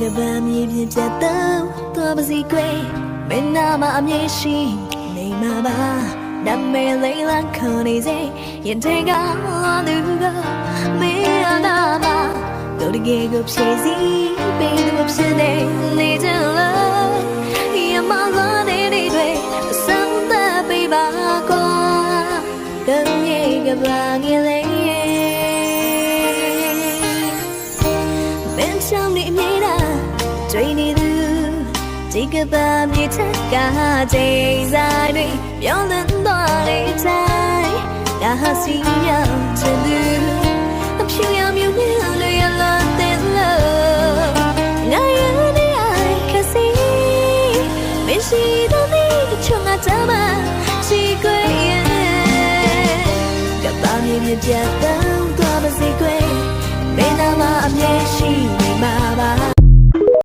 ကဘာမြေပြင်ပြတ်တော့သွားပါစီကွယ်မင်းနာမအမြင်ရှိနေမှာပါနမဲလေးလန်းခေါ်နေစေရင်ထဲကသူကမင်းနာမတို့တကယ်ကိုဖြည့်စည်းပေးလို့ဖြစ်နေကြလားရမလာတဲ့တွေအဆုံးသတ်ပေးပါကွာကံရဲ့ကဘာငယ်လေးမင်းချောင်းနေမြေတာတွေ့နေသူဒီကဘာမြေထက်ကချိန်စားတွေပြောင်းလဲသွားတဲ့တိုင်းဒါဟာစီရောက်ချင်သူအဖြူရောင်မြူနေလို့ရလာတဲ့လို့ငါရတဲ့အိုင်ခစီမရှိတော့ဒီချွန်ငါတမရှိခွေရဲ့ကဘာမြေပြတ်တော့သွားပါစေခွေမင်းနာမအမြဲရှိ